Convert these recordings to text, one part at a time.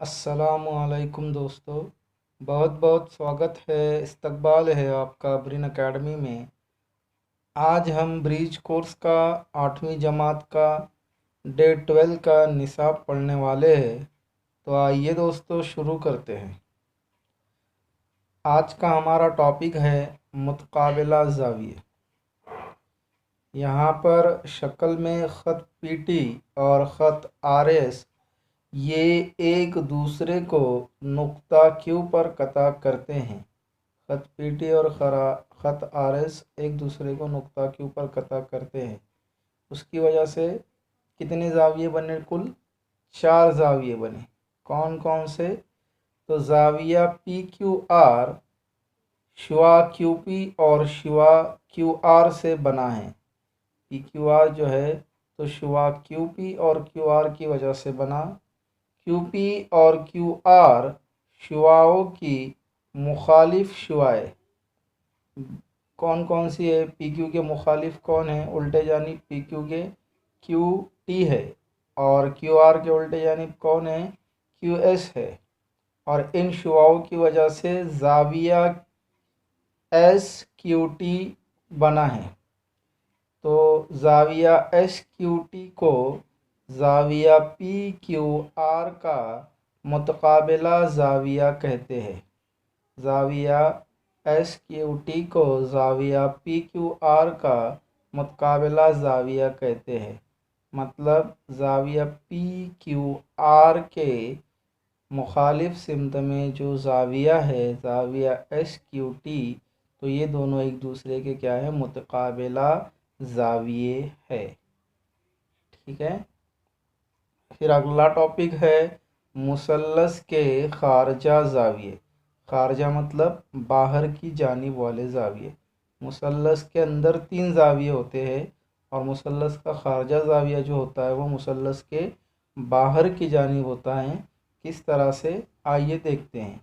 السلام علیکم دوستو، بہت بہت سواگت ہے، استقبال ہے آپ کا برین اکیڈمی میں۔ آج ہم بریج کورس کا 8ویں جماعت کا ڈے 12 کا نصاب پڑھنے والے ہیں۔ تو آئیے دوستو شروع کرتے ہیں۔ آج کا ہمارا ٹاپک ہے متقابلہ زاویے۔ یہاں پر شکل میں خط پی ٹی اور خط آر ایس یہ ایک دوسرے کو نقطہ کیو پر قطع کرتے ہیں۔ خط پی ٹی اور خط آر ایس ایک دوسرے کو نقطہ کیو پر قطع کرتے ہیں۔ اس کی وجہ سے کتنے زاویے بنے؟ کل 4 زاویے بنے۔ کون کون سے؟ تو زاویہ پی کیو آر شعاع کیو پی اور شعاع کیو آر سے بنا ہے۔ پی کیو آر جو ہے تو شعاع کیو پی اور کیو آر کی وجہ سے بنا۔ کیو پی اور کیو آر شعاعوں کی مخالف شعاعیں کون کون سی ہے؟ پی کیو کے مخالف کون ہیں؟ الٹے جانب پی کیو کے کیو ٹی ہے، اور کیو آر کے الٹے جانب کون ہے؟ کیو ایس ہے۔ اور ان شعاعوں کی وجہ سے زاویہ ایس کیو ٹی بنا ہے۔ تو زاویہ ایس کیو ٹی کو زاویہ پی کیو آر کا متقابلہ زاویہ کہتے ہیں۔ زاویہ ایس کیو ٹی کو زاویہ پی کیو آر کا متقابلہ زاویہ کہتے ہیں۔ مطلب زاویہ پی کیو آر کے مخالف سمت میں جو زاویہ ہے زاویہ ایس کیو ٹی، تو یہ دونوں ایک دوسرے کے کیا ہے؟ متقابلہ زاویے ہے۔ ٹھیک ہے۔ پھر اگلا ٹاپک ہے مثلث کے خارجہ زاویے۔ خارجہ مطلب باہر کی جانب والے زاویے۔ مثلث کے اندر 3 زاویے ہوتے ہیں، اور مثلث کا خارجہ زاویہ جو ہوتا ہے وہ مثلث کے باہر کی جانب ہوتا ہے۔ کس طرح سے؟ آئیے دیکھتے ہیں۔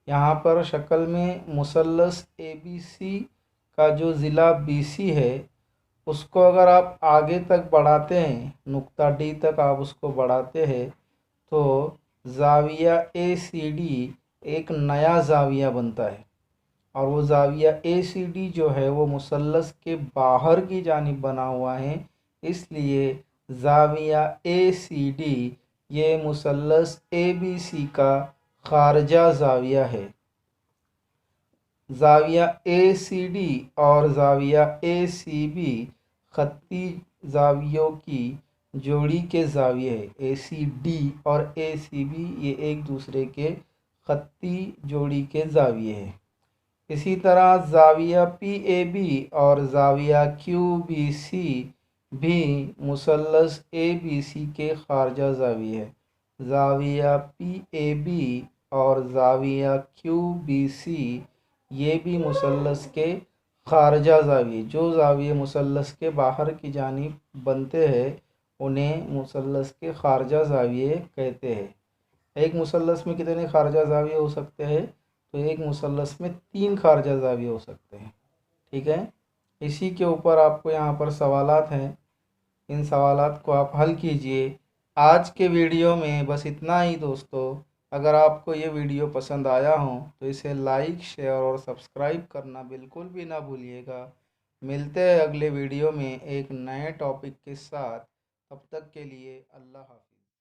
یہاں پر شکل میں مثلث اے بی سی کا جو ضلع بی سی ہے اس کو اگر آپ آگے تک بڑھاتے ہیں، نقطہ ڈی تک آپ اس کو بڑھاتے ہیں، تو زاویہ اے سی ڈی ایک نیا زاویہ بنتا ہے۔ اور وہ زاویہ اے سی ڈی جو ہے وہ مثلث کے باہر کی جانب بنا ہوا ہے، اس لیے زاویہ اے سی ڈی یہ مثلث اے بی سی کا خارجہ زاویہ ہے۔ زاویہ اے سی ڈی اور زاویہ اے سی بی خطی زاویوں کی جوڑی کے زاویے ہیں۔ اے سی ڈی اور اے سی بی یہ ایک دوسرے کے خطی جوڑی کے زاویے ہیں۔ اسی طرح زاویہ پی اے بی اور زاویہ کیو بی سی بھی مثلث اے بی سی کے خارجہ زاویے ہیں۔ زاویہ پی اے بی اور زاویہ کیو بی سی یہ بھی مثلث کے خارجہ زاویے، جو زاویے مثلث کے باہر کی جانب بنتے ہیں انہیں مثلث کے خارجہ زاویے کہتے ہیں۔ ایک مثلث میں کتنے خارجہ زاویے ہو سکتے ہیں؟ تو ایک مثلث میں 3 خارجہ زاویے ہو سکتے ہیں۔ ٹھیک ہے۔ اسی کے اوپر آپ کو یہاں پر سوالات ہیں، ان سوالات کو آپ حل کیجئے۔ آج کے ویڈیو میں بس اتنا ہی دوستو۔ اگر آپ کو یہ ویڈیو پسند آیا ہو تو اسے لائک، شیئر اور سبسکرائب کرنا بالکل بھی نہ بھولیے گا۔ ملتے ہیں اگلے ویڈیو میں ایک نئے ٹاپک کے ساتھ۔ تب تک کے لیے اللہ حافظ۔